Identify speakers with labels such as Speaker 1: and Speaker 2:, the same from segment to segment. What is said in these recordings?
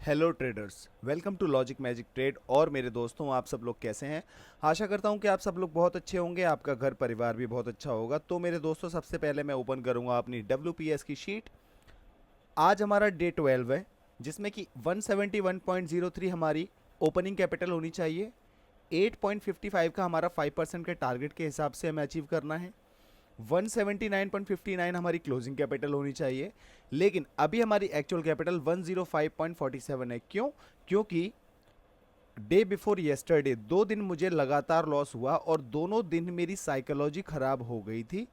Speaker 1: Hello traders, welcome to logic magic trade. और मेरे दोस्तों, आप सब लोग कैसे हैं? आशा करता हूं कि आप सब लोग बहुत अच्छे होंगे, आपका घर परिवार भी बहुत अच्छा होगा। तो मेरे दोस्तों, सबसे पहले मैं ओपन करूंगा अपनी WPS की शीट। आज हमारा डे 12 है, जिसमें कि 171.03 हमारी ओपनिंग कैपिटल होनी चाहिए। 8.55 का हमारा 5% के टारगेट के हिसाब से हमें अचीव करना है। 179.59 हमारी क्लोजिंग कैपिटल होनी चाहिए। लेकिन अभी हमारी एक्चुअल कैपिटल 105.47 है। क्यों? क्योंकि डे बिफोर येस्टरडे 2 दिन मुझे लगातार लॉस हुआ और दोनों दिन मेरी साइकोलॉजी खराब हो गई थी,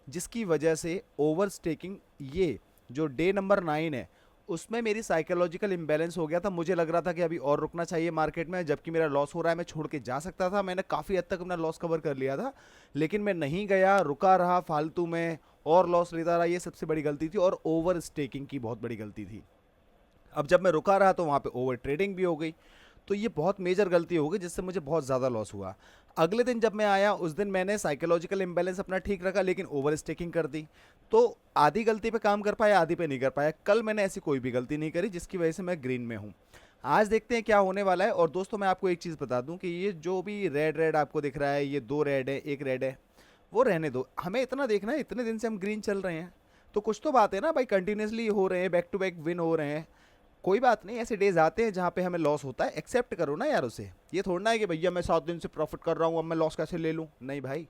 Speaker 1: जिसकी वजह से ओवर स्टेकिंग, ये जो डे नंबर 9 है, उसमें मेरी साइकोलॉजिकल इम्बैलेंस हो गया था। मुझे लग रहा था कि अभी और रुकना चाहिए मार्केट में, जबकि मेरा लॉस हो रहा है, मैं छोड़ के जा सकता था। मैंने काफ़ी हद तक अपना लॉस कवर कर लिया था, लेकिन मैं नहीं गया, रुका रहा फालतू में और लॉस लेता रहा। ये सबसे बड़ी गलती थी और ओवर स्टेकिंग की बहुत बड़ी गलती थी। अब जब मैं रुका रहा तो वहाँ पे ओवर ट्रेडिंग भी हो गई। तो ये बहुत मेजर गलती हो गई, जिससे मुझे बहुत ज़्यादा लॉस हुआ। अगले दिन जब मैं आया, उस दिन मैंने साइकोलॉजिकल इम्बैलेंस अपना ठीक रखा, लेकिन ओवर स्टेकिंग कर दी। तो आधी गलती पे काम कर पाया, आधी पे नहीं कर पाया। कल मैंने ऐसी कोई भी गलती नहीं करी, जिसकी वजह से मैं ग्रीन में हूँ। आज देखते हैं क्या होने वाला है। और दोस्तों, मैं आपको एक चीज़ बता दूं कि ये जो भी रेड रेड आपको दिख रहा है, ये 2 रेड है, एक रेड है, वो रहने दो। हमें इतना देखना है, इतने दिन से हम ग्रीन चल रहे हैं, तो कुछ तो बात है ना भाई। कंटिन्यूसली हो रहे हैं, बैक टू बैक विन हो रहे हैं। कोई बात नहीं, ऐसे डेज आते हैं जहाँ पे हमें लॉस होता है, एक्सेप्ट करो ना यार उसे। ये थोड़ा है कि भैया मैं 7 दिन से प्रॉफिट कर रहा हूँ, अब मैं लॉस कैसे ले लूँ? नहीं भाई,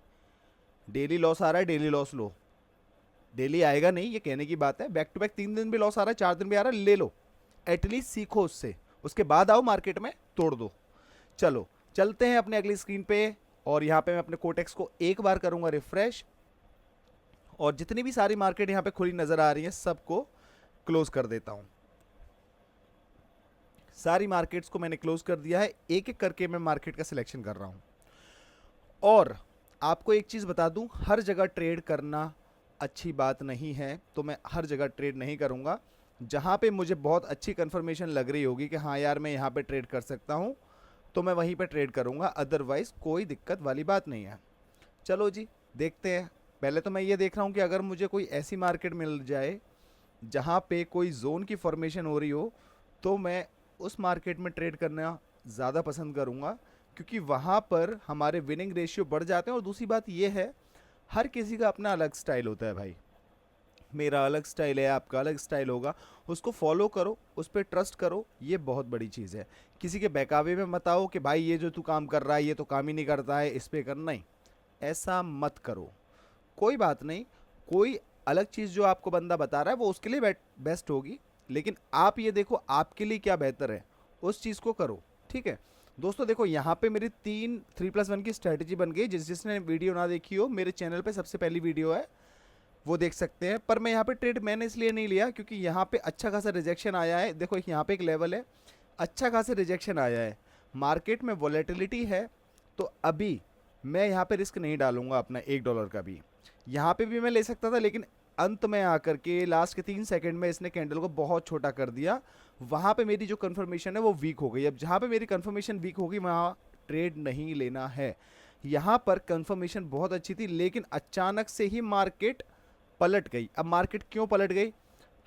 Speaker 1: डेली लॉस आ रहा है, डेली लॉस लो। डेली आएगा नहीं, ये कहने की बात है। बैक टू बैक 3 दिन भी लॉस आ रहा है, 4 दिन भी आ रहा है, ले लो। एटलीस्ट सीखो उससे, उसके बाद आओ मार्केट में तोड़ दो। चलो, चलते हैं अपने अगली स्क्रीन पे। और यहाँ पे मैं अपने कोटेक्स को एक बार करूंगा रिफ्रेश, और जितनी भी सारी मार्केट यहाँ पे खुली नजर आ रही है, सबको क्लोज कर देता हूँ। सारी मार्केट्स को मैंने क्लोज कर दिया है। एक एक करके मैं मार्केट का सिलेक्शन कर रहा हूं। और आपको एक चीज़ बता दूं, हर जगह ट्रेड करना अच्छी बात नहीं है, तो मैं हर जगह ट्रेड नहीं करूंगा। जहां पे मुझे बहुत अच्छी कंफर्मेशन लग रही होगी कि हाँ यार मैं यहां पे ट्रेड कर सकता हूं, तो मैं वहीं पे ट्रेड करूंगा। अदरवाइज कोई दिक्कत वाली बात नहीं है। चलो जी, देखते हैं। पहले तो मैं ये देख रहा हूँ कि अगर मुझे कोई ऐसी मार्केट मिल जाए जहाँ पे कोई जोन की फॉर्मेशन हो रही हो, तो मैं उस मार्केट में ट्रेड करना ज़्यादा पसंद करूँगा, क्योंकि वहाँ पर हमारे विनिंग रेशियो बढ़ जाते हैं। और दूसरी बात ये है, हर किसी का अपना अलग स्टाइल होता है भाई। मेरा अलग स्टाइल है, आपका अलग स्टाइल होगा। उसको फॉलो करो, उस पर ट्रस्ट करो, ये बहुत बड़ी चीज़ है। किसी के बहकावे में मत आओ कि भाई ये जो तू काम कर रहा है ये तो काम ही नहीं करता है, इस पे कर। नहीं, ऐसा मत करो। कोई बात नहीं, कोई अलग चीज़ जो आपको बंदा बता रहा है वो उसके लिए बेस्ट होगी, लेकिन आप ये देखो आपके लिए क्या बेहतर है, उस चीज़ को करो। ठीक है दोस्तों, देखो यहाँ पे मेरी 3+1 की स्ट्रेटजी बन गई। जिसने वीडियो ना देखी हो, मेरे चैनल पे सबसे पहली वीडियो है, वो देख सकते हैं। पर मैं यहाँ पे ट्रेड मैंने इसलिए नहीं लिया क्योंकि यहाँ पे अच्छा खासा रिजेक्शन आया है। देखो यहाँ पे एक लेवल है, अच्छा खासा रिजेक्शन आया है, मार्केट में वॉलेटिलिटी है। तो अभी मैं यहाँ पे रिस्क नहीं डालूंगा अपना $1 का भी। यहाँ पे भी मैं ले सकता था, लेकिन अंत में आकर के लास्ट के 3 सेकंड में इसने कैंडल को बहुत छोटा कर दिया। वहाँ पे मेरी जो कंफर्मेशन है वो वीक हो गई। अब जहाँ पे मेरी कंफर्मेशन वीक होगी, वहाँ ट्रेड नहीं लेना है। यहाँ पर कंफर्मेशन बहुत अच्छी थी, लेकिन अचानक से ही मार्केट पलट गई। अब मार्केट क्यों पलट गई?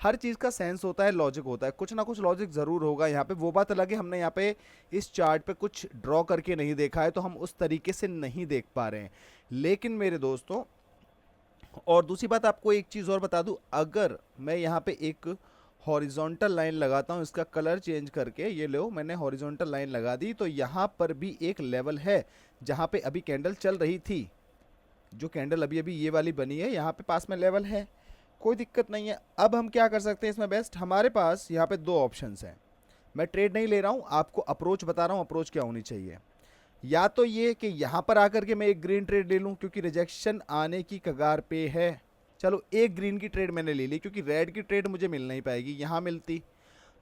Speaker 1: हर चीज़ का सेंस होता है, लॉजिक होता है, कुछ ना कुछ लॉजिक ज़रूर होगा यहाँ पे। वो बात अलग है, हमने यहाँ पे इस चार्ट पे कुछ ड्रॉ करके नहीं देखा है, तो हम उस तरीके से नहीं देख पा रहे हैं। लेकिन मेरे दोस्तों, और दूसरी बात आपको एक चीज़ और बता दूं, अगर मैं यहाँ पे एक हॉरिजॉन्टल लाइन लगाता हूँ, इसका कलर चेंज करके, ये लो मैंने हॉरिजॉन्टल लाइन लगा दी, तो यहाँ पर भी एक लेवल है जहाँ पे अभी कैंडल चल रही थी। जो कैंडल अभी अभी ये वाली बनी है, यहाँ पे पास में लेवल है, कोई दिक्कत नहीं है। अब हम क्या कर सकते हैं इसमें बेस्ट, हमारे पास यहाँ पे 2 ऑप्शंस हैं। मैं ट्रेड नहीं ले रहा हूँ, आपको अप्रोच बता रहा हूँ, अप्रोच क्या होनी चाहिए। या तो ये कि यहाँ पर आकर के मैं एक ग्रीन ट्रेड ले लूँ, क्योंकि रिजेक्शन आने की कगार पे है। चलो, एक ग्रीन की ट्रेड मैंने ले ली, क्योंकि रेड की ट्रेड मुझे मिल नहीं पाएगी। यहाँ मिलती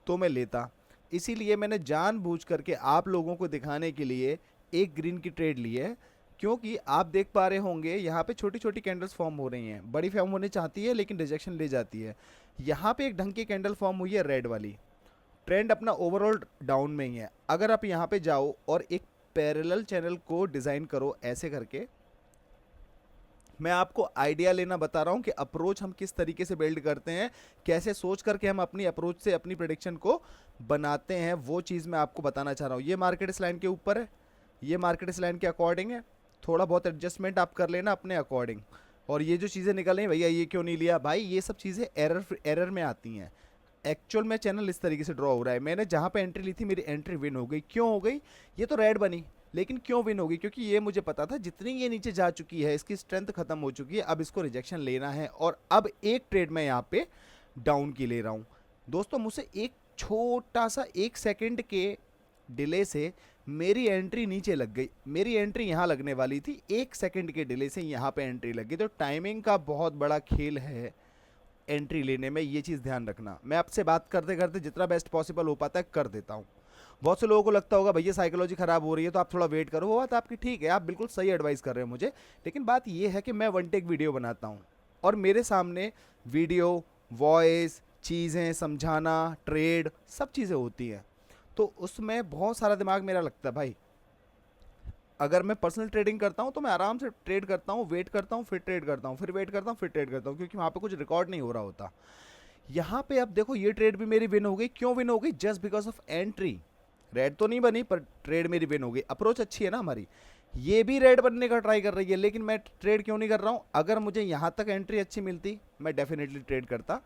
Speaker 1: तो मैं लेता, इसीलिए मैंने जानबूझ करके आप लोगों को दिखाने के लिए एक ग्रीन की ट्रेड ली है। क्योंकि आप देख पा रहे होंगे यहाँ पे छोटी छोटी कैंडल्स फॉर्म हो रही हैं, बड़ी फॉर्म होने चाहती है लेकिन रिजेक्शन ले जाती है। यहाँ पे एक ढंग की कैंडल फॉर्म हुई है रेड वाली, ट्रेंड अपना ओवरऑल डाउन में ही है। अगर आप यहाँ पे जाओ और एक पैरेलल चैनल को डिज़ाइन करो ऐसे करके, मैं आपको आइडिया लेना बता रहा हूं कि अप्रोच हम किस तरीके से बिल्ड करते हैं, कैसे सोच करके हम अपनी अप्रोच से अपनी प्रेडिक्शन को बनाते हैं, वो चीज़ मैं आपको बताना चाह रहा हूं। ये मार्केट इस लाइन के ऊपर है, ये मार्केट इस लाइन के अकॉर्डिंग है, थोड़ा बहुत एडजस्टमेंट आप कर लेना अपने अकॉर्डिंग। और ये जो चीज़ें निकल रही हैं, भैया ये क्यों नहीं लिया, भाई ये सब चीज़ें एरर में आती हैं। एक्चुअल में चैनल इस तरीके से ड्रॉ हो रहा है, मैंने जहाँ पे एंट्री ली थी मेरी एंट्री विन हो गई। क्यों हो गई, ये तो रेड बनी, लेकिन क्यों विन होगी, क्योंकि ये मुझे पता था जितनी ये नीचे जा चुकी है इसकी स्ट्रेंथ खत्म हो चुकी है, अब इसको रिजेक्शन लेना है। और अब एक ट्रेड मैं यहाँ पे डाउन की ले रहा हूँ दोस्तों। मुझसे एक छोटा सा 1 सेकंड के डिले से मेरी एंट्री नीचे लग गई, मेरी एंट्री यहाँ लगने वाली थी, 1 सेकंड के डिले से यहाँ पे एंट्री लग गई। तो टाइमिंग का बहुत बड़ा खेल है एंट्री लेने में, ये चीज़ ध्यान रखना। मैं आपसे बात करते करते जितना बेस्ट पॉसिबल हो पाता है कर देता हूँ। बहुत से लोगों को लगता होगा भैया साइकोलॉजी खराब हो रही है तो आप थोड़ा वेट करो, वो बात आपकी ठीक है, आप बिल्कुल सही एडवाइस कर रहे हो मुझे। लेकिन बात ये है कि मैं वन टेक वीडियो बनाता हूँ और मेरे सामने वीडियो, वॉइस, चीज़ें समझाना, ट्रेड, सब चीज़ें होती हैं, तो उसमें बहुत सारा दिमाग मेरा लगता है भाई। अगर मैं पर्सनल ट्रेडिंग करता हूँ तो मैं आराम से ट्रेड करता हूँ, वेट करता हूँ, फिर ट्रेड करता हूँ, फिर वेट करता हूँ, फिर ट्रेड करता हूँ, क्योंकि वहाँ पे कुछ रिकॉर्ड नहीं हो रहा होता। यहाँ पे अब देखो ये ट्रेड भी मेरी विन हो गई। क्यों विन हो गई, just because of entry. Red तो नहीं बनी पर ट्रेड मेरी विन हो गई। अप्रोच अच्छी है ना हमारी, ये भी रेड बनने का ट्राई कर रही है, लेकिन मैं ट्रेड क्यों नहीं कर रहा हूँ। अगर मुझे यहाँ तक एंट्री अच्छी मिलती मैं डेफिनेटली ट्रेड करता।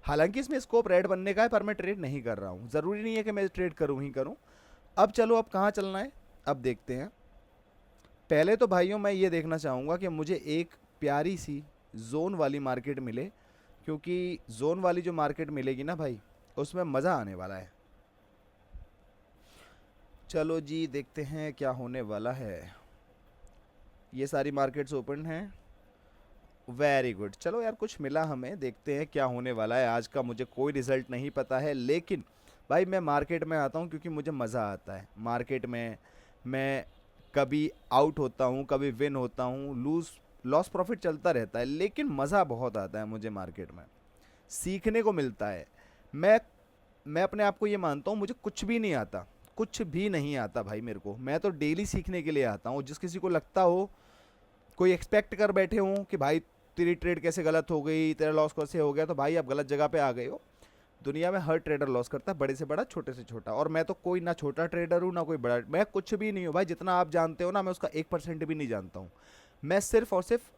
Speaker 1: हालांकि इसमें स्कोप रेड बनने का है, पर मैं ट्रेड नहीं कर रहा हूँ। ज़रूरी नहीं है कि मैं ट्रेड करूँ ही करूँ। अब चलो, अब कहाँ चलना है, अब देखते हैं। पहले तो भाइयों मैं ये देखना चाहूँगा कि मुझे एक प्यारी सी जोन वाली मार्केट मिले, क्योंकि जोन वाली जो मार्केट मिलेगी ना भाई, उसमें मज़ा आने वाला है। चलो जी देखते हैं क्या होने वाला है। ये सारी मार्केट्स ओपन हैं, वेरी गुड। चलो यार कुछ मिला हमें, देखते हैं क्या होने वाला है। आज का मुझे कोई रिज़ल्ट नहीं पता है, लेकिन भाई मैं मार्केट में आता हूँ क्योंकि मुझे मज़ा आता है मार्केट में। मैं कभी आउट होता हूँ, कभी विन होता हूँ, लॉस प्रॉफिट चलता रहता है, लेकिन मज़ा बहुत आता है मुझे मार्केट में, सीखने को मिलता है। मैं अपने आप को ये मानता हूँ मुझे कुछ भी नहीं आता, कुछ भी नहीं आता भाई मेरे को। मैं तो डेली सीखने के लिए आता हूँ। जिस किसी को लगता हो, कोई एक्सपेक्ट कर बैठे हो कि भाई तेरी ट्रेड कैसे गलत हो गई, तेरा लॉस कैसे हो गया, तो भाई आप गलत जगह पे आ गए हो। दुनिया में हर ट्रेडर लॉस करता है, बड़े से बड़ा, छोटे से छोटा। और मैं तो कोई ना छोटा ट्रेडर हूँ ना कोई बड़ा, मैं कुछ भी नहीं हूँ भाई। जितना आप जानते हो ना, मैं उसका 1% भी नहीं जानता हूँ। मैं सिर्फ और सिर्फ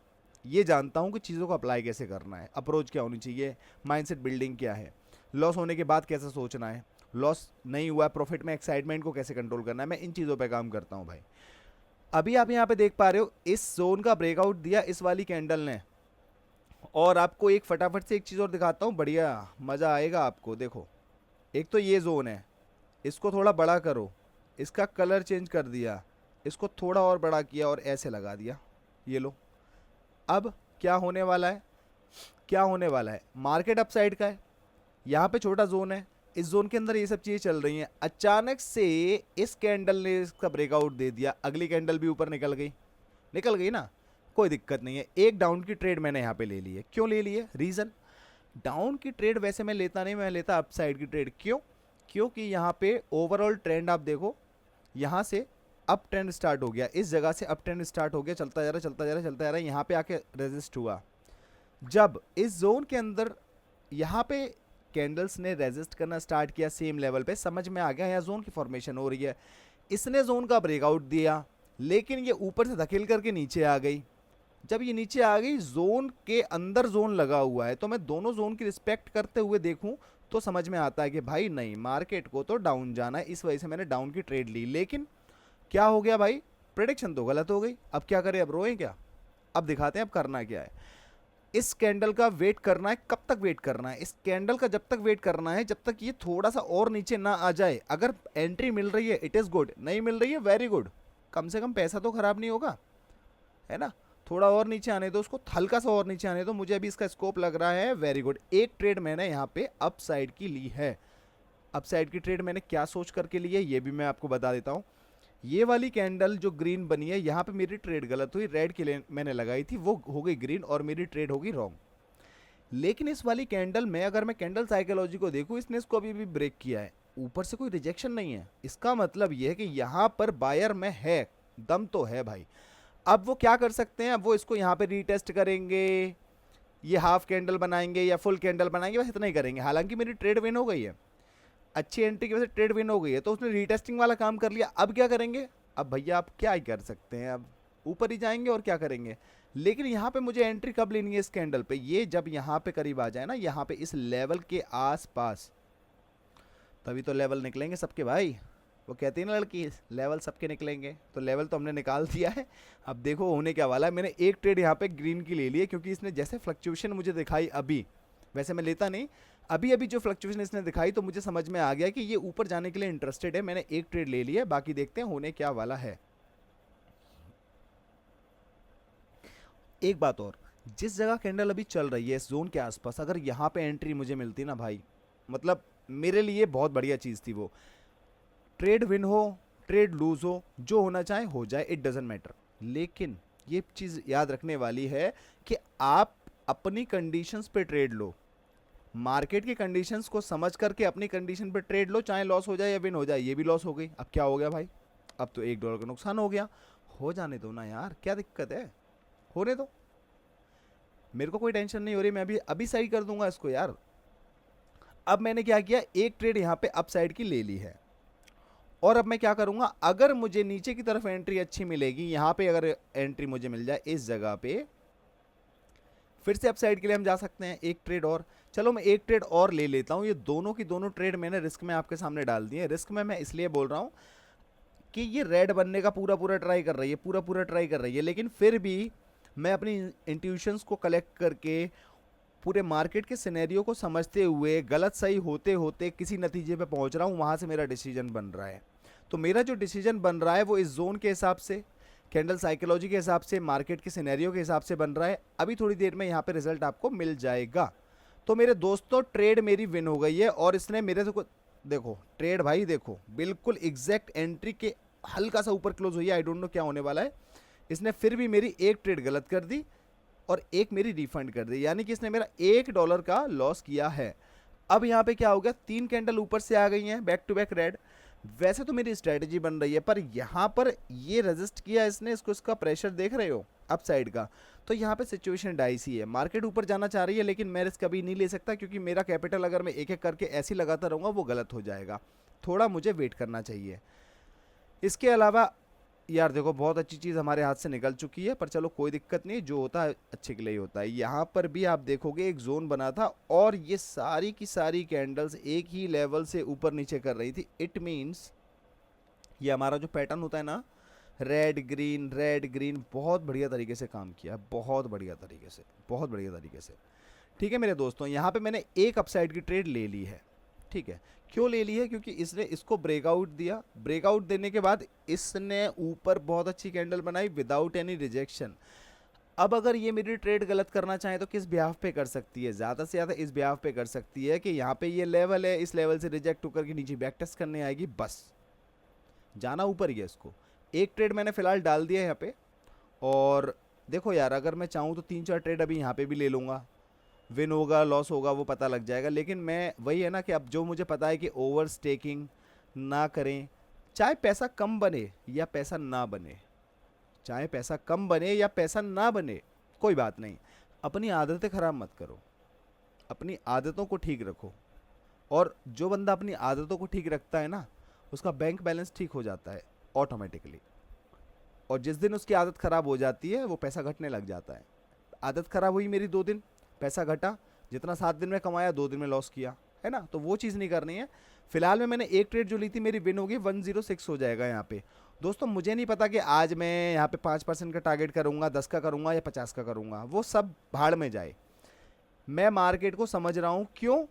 Speaker 1: ये जानता हूँ कि चीज़ों को अप्लाई कैसे करना है, अप्रोच क्या होनी चाहिए, माइंडसेट बिल्डिंग क्या है, लॉस होने के बाद कैसे सोचना है, लॉस नहीं हुआ प्रॉफिट में एक्साइटमेंट को कैसे कंट्रोल करना है। मैं इन चीज़ों पे काम करता हूँ भाई। अभी आप यहाँ पे देख पा रहे हो, इस जोन का ब्रेकआउट दिया इस वाली कैंडल ने। और आपको एक फटाफट से एक चीज़ और दिखाता हूँ, बढ़िया मज़ा आएगा आपको। देखो, एक तो ये जोन है, इसको थोड़ा बड़ा करो, इसका कलर चेंज कर दिया, इसको थोड़ा और बड़ा किया और ऐसे लगा दिया, ये लो। अब क्या होने वाला है, क्या होने वाला है, मार्केट अपसाइड का है, यहाँ पे छोटा जोन है, इस जोन के अंदर ये सब चीज़ें चल रही हैं। अचानक से इस कैंडल ने इसका ब्रेकआउट दे दिया, अगली कैंडल भी ऊपर निकल गई ना, कोई दिक्कत नहीं है। एक डाउन की ट्रेड मैंने यहाँ पे ले ली है। क्यों ले ली है, रीज़न, डाउन की ट्रेड वैसे मैं लेता नहीं, मैं लेता अपसाइड की ट्रेड। क्यों, क्योंकि यहाँ पे ओवरऑल ट्रेंड आप देखो, यहाँ से अप ट्रेंड स्टार्ट हो गया, इस जगह से अप ट्रेंड स्टार्ट हो गया, चलता जा रहा, चलता जा रहा, चलता जा रहा है, यहाँ पे आके रेजिस्ट हुआ। जब इस जोन के अंदर यहाँ पे कैंडल्स ने रेजिस्ट करना स्टार्ट किया सेम लेवल पे, समझ में आ गया यहाँ जोन की फॉर्मेशन हो रही है। इसने जोन का ब्रेकआउट दिया, लेकिन ये ऊपर से धकेल करके नीचे आ गई। जब ये नीचे आ गई, जोन के अंदर जोन लगा हुआ है, तो मैं दोनों जोन की रिस्पेक्ट करते हुए देखूं तो समझ में आता है कि भाई नहीं, मार्केट को तो डाउन जाना है, इस वजह से मैंने डाउन की ट्रेड ली। लेकिन क्या हो गया भाई, प्रेडिक्शन तो गलत हो गई। अब क्या करें, अब रोएं क्या, अब दिखाते हैं अब करना क्या है। इस कैंडल का वेट करना है, कब तक वेट करना है, इस कैंडल का जब तक वेट करना है जब तक ये थोड़ा सा और नीचे ना आ जाए। अगर एंट्री मिल रही है इट इज़ गुड, नहीं मिल रही है वेरी गुड, कम से कम पैसा तो खराब नहीं होगा, है ना। थोड़ा और नीचे आने दो उसको, हल्का सा और नीचे आने दो, मुझे अभी इसका स्कोप लग रहा है वेरी गुड। एक ट्रेड मैंने यहाँ पे अप साइड की ली है। अप साइड की ट्रेड मैंने क्या सोच करके ली है ये भी मैं आपको बता देता हूँ। ये वाली कैंडल जो ग्रीन बनी है, यहाँ पे मेरी ट्रेड गलत हुई, रेड के लिए मैंने लगाई थी, वो हो गई ग्रीन और मेरी ट्रेड होगी रॉन्ग। लेकिन इस वाली कैंडल में अगर मैं कैंडल साइकोलॉजी को देखूँ, इसने इसको अभी भी ब्रेक किया है, ऊपर से कोई रिजेक्शन नहीं है। इसका मतलब ये है कि यहाँ पर बायर में है, दम तो है भाई। अब वो क्या कर सकते हैं, अब वो इसको यहाँ पे रीटेस्ट करेंगे, ये हाफ कैंडल बनाएंगे या फुल कैंडल बनाएंगे, बस इतना ही करेंगे। हालांकि मेरी ट्रेड विन हो गई है, अच्छी एंट्री की वजह से ट्रेड विन हो गई है, तो उसने रीटेस्टिंग वाला काम कर लिया। अब क्या करेंगे, अब भैया आप क्या ही कर सकते हैं, अब ऊपर ही जाएंगे और क्या करेंगे। लेकिन यहाँ पे मुझे एंट्री कब लेनी है इस कैंडल पे, ये जब यहाँ पे करीब आ जाए ना, यहाँ पे इस लेवल के आसपास, तभी तो लेवल निकलेंगे सबके भाई। वो कहती है ना लड़की, लेवल सबके निकलेंगे, तो लेवल तो हमने निकाल दिया है। अब देखो होने क्या वाला है। मैंने एक ट्रेड यहाँ पे ग्रीन की ले ली है, क्योंकि इसने जैसे फ्लक्चुएशन मुझे दिखाई अभी, वैसे मैं लेता नहीं, अभी अभी जो फ्लक्चुएशन इसने दिखाई तो मुझे समझ में आ गया कि ये ऊपर जाने के लिए इंटरेस्टेड है। मैंने एक ट्रेड ले ली है, बाकी देखते हैं होने क्या वाला है। एक बात और, जिस जगह कैंडल अभी चल रही है इस जोन के आसपास, अगर यहाँ पे एंट्री मुझे मिलती ना भाई, मतलब मेरे लिए बहुत बढ़िया चीज़ थी वो। ट्रेड विन हो, ट्रेड लूज हो, जो होना चाहे हो जाए, इट डजेंट मैटर। लेकिन ये चीज़ याद रखने वाली है कि आप अपनी कंडीशंस पे ट्रेड लो, मार्केट की कंडीशंस को समझ करके अपनी कंडीशन पे ट्रेड लो, चाहे लॉस हो जाए या विन हो जाए। ये भी लॉस हो गई, अब क्या हो गया भाई, अब तो $1 का नुकसान हो गया। हो जाने दो ना यार, क्या दिक्कत है, होने दो, मेरे को कोई टेंशन नहीं हो रही, मैं अभी अभी सही कर दूंगा इसको यार। अब मैंने क्या किया, एक ट्रेड यहाँ पे अप साइड की ले ली है, और अब मैं क्या करूंगा, अगर मुझे नीचे की तरफ एंट्री अच्छी मिलेगी, यहाँ पे अगर एंट्री मुझे मिल जाए इस जगह पे, फिर से अप साइड के लिए हम जा सकते हैं एक ट्रेड और। चलो मैं एक ट्रेड और ले लेता हूँ। ये दोनों की दोनों ट्रेड मैंने रिस्क में आपके सामने डाल दी है। रिस्क में मैं इसलिए बोल रहा हूँ कि ये रेड बनने का पूरा पूरा ट्राई कर रही है, पूरा पूरा ट्राई कर रही है, लेकिन फिर भी मैं अपनी इंट्यूशंस को कलेक्ट करके पूरे मार्केट के सिनेरियो को समझते हुए गलत सही होते होते किसी नतीजे पे पहुंच रहा हूं, वहां से मेरा डिसीजन बन रहा है। तो मेरा जो डिसीजन बन रहा है वो इस जोन के हिसाब से, कैंडल साइकोलॉजी के हिसाब से, मार्केट के सिनेरियो के हिसाब से बन रहा है। अभी थोड़ी देर में यहाँ पे रिजल्ट आपको मिल जाएगा। तो मेरे दोस्तों ट्रेड मेरी विन हो गई है, और इसने मेरे से देखो ट्रेड भाई, देखो बिल्कुल एग्जैक्ट एंट्री के हल्का सा ऊपर क्लोज हुई है। आई डोंट नो क्या होने वाला है। इसने फिर भी मेरी एक ट्रेड गलत कर दी और एक मेरी रिफंड कर दी, यानी कि इसने मेरा $1 का लॉस किया है। अब यहाँ पे क्या हो गया, 3 कैंडल ऊपर से आ गई हैं बैक टू बैक रेड। वैसे तो मेरी स्ट्रेटजी बन रही है, पर यहाँ पर ये रेजिस्ट किया इसने, इसको, इसका प्रेशर देख रहे हो अप साइड का। तो यहाँ पे सिचुएशन डाइसी है, मार्केट ऊपर जाना चाह रही है, लेकिन मैं रिस्क कभी नहीं ले सकता, क्योंकि मेरा कैपिटल अगर मैं एक एक करके ऐसे लगाता रहूँगा वो गलत हो जाएगा। थोड़ा मुझे वेट करना चाहिए। इसके अलावा यार देखो, बहुत अच्छी चीज़ हमारे हाथ से निकल चुकी है, पर चलो कोई दिक्कत नहीं, जो होता है अच्छे के लिए ही होता है। यहाँ पर भी आप देखोगे एक जोन बना था, और ये सारी की सारी कैंडल्स एक ही लेवल से ऊपर नीचे कर रही थी। इट मीन्स ये हमारा जो पैटर्न होता है ना, रेड ग्रीन, बहुत बढ़िया तरीके से काम किया, बहुत बढ़िया तरीके से, बहुत बढ़िया तरीके से। ठीक है मेरे दोस्तों, यहाँ पे मैंने एक अपसाइड की ट्रेड ले ली है। ठीक है, क्यों ले ली है, क्योंकि इसने इसको ब्रेकआउट दिया, ब्रेकआउट देने के बाद इसने ऊपर बहुत अच्छी कैंडल बनाई विदाउट एनी रिजेक्शन। अब अगर ये मेरी ट्रेड गलत करना चाहे तो किस ब्याह पे कर सकती है, ज़्यादा से ज़्यादा इस ब्याह पे कर सकती है कि यहाँ पे ये लेवल है, इस लेवल से रिजेक्ट होकर के नीचे बैक टेस्ट करने आएगी, बस जाना ऊपर ही है इसको। एक ट्रेड मैंने फिलहाल डाल दिया है यहाँ पे, और देखो यार अगर मैं चाहूँ तो 3-4 ट्रेड अभी यहाँ पे भी ले लूँगा, विन होगा लॉस होगा वो पता लग जाएगा। लेकिन मैं वही है ना कि अब जो मुझे पता है कि ओवर स्टेकिंग ना करें, चाहे पैसा कम बने या पैसा ना बने, चाहे पैसा कम बने या पैसा ना बने, कोई बात नहीं, अपनी आदतें ख़राब मत करो, अपनी आदतों को ठीक रखो। और जो बंदा अपनी आदतों को ठीक रखता है ना, उसका बैंक बैलेंस ठीक हो जाता है ऑटोमेटिकली। और जिस दिन उसकी आदत ख़राब हो जाती है वो पैसा घटने लग जाता है। आदत ख़राब हुई मेरी 2 दिन, पैसा घटा, जितना 7 दिन में कमाया 2 दिन में लॉस किया, है ना, तो वो चीज़ नहीं करनी है। फिलहाल में मैंने एक ट्रेड जो ली थी मेरी विन होगी, 106 हो जाएगा यहाँ पे। दोस्तों मुझे नहीं पता कि आज मैं यहाँ पे 5% का टारगेट करूँगा, 10 का करूँगा या 50 का करूँगा, वो सब भाड़ में जाए। मैं मार्केट को समझ रहा हूँ, क्यों,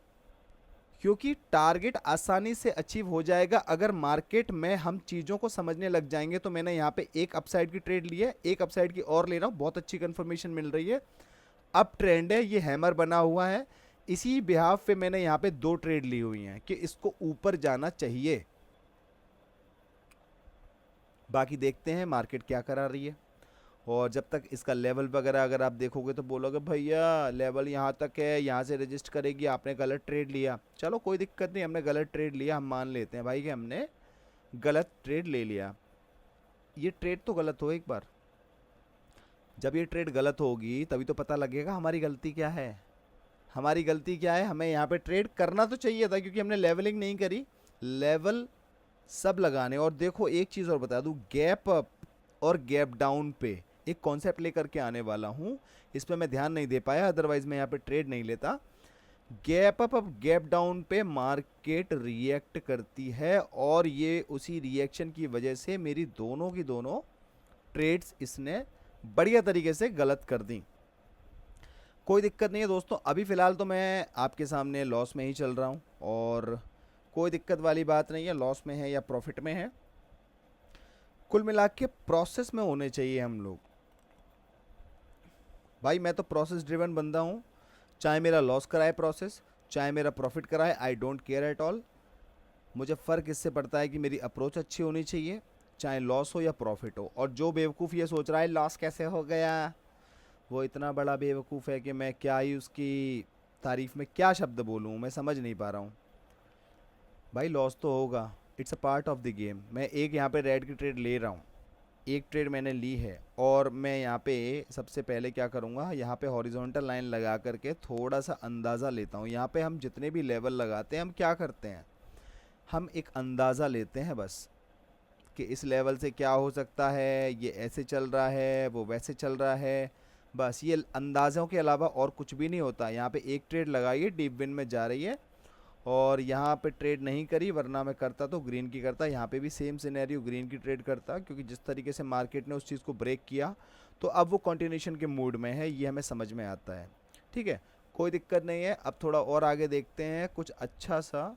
Speaker 1: क्योंकि टारगेट आसानी से अचीव हो जाएगा अगर मार्केट में हम चीज़ों को समझने लग जाएंगे। तो मैंने यहाँ पे एक अपसाइड की ट्रेड ली है, एक अपसाइड की और ले रहा हूँ, बहुत अच्छी कंफर्मेशन मिल रही है। अब ट्रेंड है, ये हैमर बना हुआ है, इसी बिहाफ पे मैंने यहाँ पे 2 ट्रेड ली हुई हैं कि इसको ऊपर जाना चाहिए। बाकी देखते हैं मार्केट क्या करा रही है। और जब तक इसका लेवल वगैरह अगर आप देखोगे तो बोलोगे भैया लेवल यहाँ तक है, यहाँ से रजिस्ट करेगी, आपने गलत ट्रेड लिया। चलो कोई दिक्कत नहीं, हमने गलत ट्रेड लिया, हम मान लेते हैं भाई कि हमने गलत ट्रेड ले लिया। ये ट्रेड तो गलत हो एक बार, जब ये ट्रेड गलत होगी तभी तो पता लगेगा हमारी गलती क्या है। हमारी गलती क्या है, हमें यहाँ पे ट्रेड करना तो चाहिए था क्योंकि हमने लेवलिंग नहीं करी। लेवल सब लगाने। और देखो एक चीज़ और बता दूँ, गैप अप और गैप डाउन पे एक कॉन्सेप्ट लेकर के आने वाला हूँ। इस पर मैं ध्यान नहीं दे पाया, अदरवाइज मैं यहाँ पे ट्रेड नहीं लेता। गैप अप अब गैप डाउन पे मार्केट रिएक्ट करती है और ये उसी रिएक्शन की वजह से मेरी दोनों की दोनों ट्रेड्स इसने बढ़िया तरीके से गलत कर दी। कोई दिक्कत नहीं है दोस्तों, अभी फ़िलहाल तो मैं आपके सामने लॉस में ही चल रहा हूँ और कोई दिक्कत वाली बात नहीं है, लॉस में है या प्रॉफिट में है, कुल मिला के प्रोसेस में होने चाहिए हम लोग। भाई मैं तो प्रोसेस ड्रिवन बंदा हूँ, चाहे मेरा लॉस कराए प्रोसेस, चाहे मेरा प्रॉफिट कराए, I don't care at all. मुझे फ़र्क इससे पड़ता है कि मेरी अप्रोच अच्छी होनी चाहिए, चाहे लॉस हो या प्रॉफिट हो। और जो बेवकूफ़ ये सोच रहा है लॉस कैसे हो गया, वो इतना बड़ा बेवकूफ़ है कि मैं क्या ही उसकी तारीफ़ में क्या शब्द बोलूँ, मैं समझ नहीं पा रहा हूँ। भाई लॉस तो होगा, it's a part of the game. मैं एक यहाँ पे रेड की ट्रेड ले रहा हूँ, एक ट्रेड मैंने ली है और मैं यहाँ पे सबसे पहले क्या करूँगा, यहाँ पे हॉरिजॉन्टल लाइन लगा करके थोड़ा सा अंदाज़ा लेता हूँ। यहाँ पे हम जितने भी लेवल लगाते हैं, हम क्या करते हैं, हम एक अंदाज़ा लेते हैं बस कि इस लेवल से क्या हो सकता है, ये ऐसे चल रहा है, वो वैसे चल रहा है, बस ये अंदाज़ों के अलावा और कुछ भी नहीं होता। यहाँ पे एक ट्रेड लगाइए, डीप विन में जा रही है और यहाँ पे ट्रेड नहीं करी, वरना मैं करता तो ग्रीन की करता। यहाँ पे भी सेम सिनेरियो, ग्रीन की ट्रेड करता, क्योंकि जिस तरीके से मार्केट ने उस चीज़ को ब्रेक किया तो अब वो कंटिन्यूशन के मूड में है, ये हमें समझ में आता है। ठीक है, कोई दिक्कत नहीं है। अब थोड़ा और आगे देखते हैं कुछ अच्छा सा।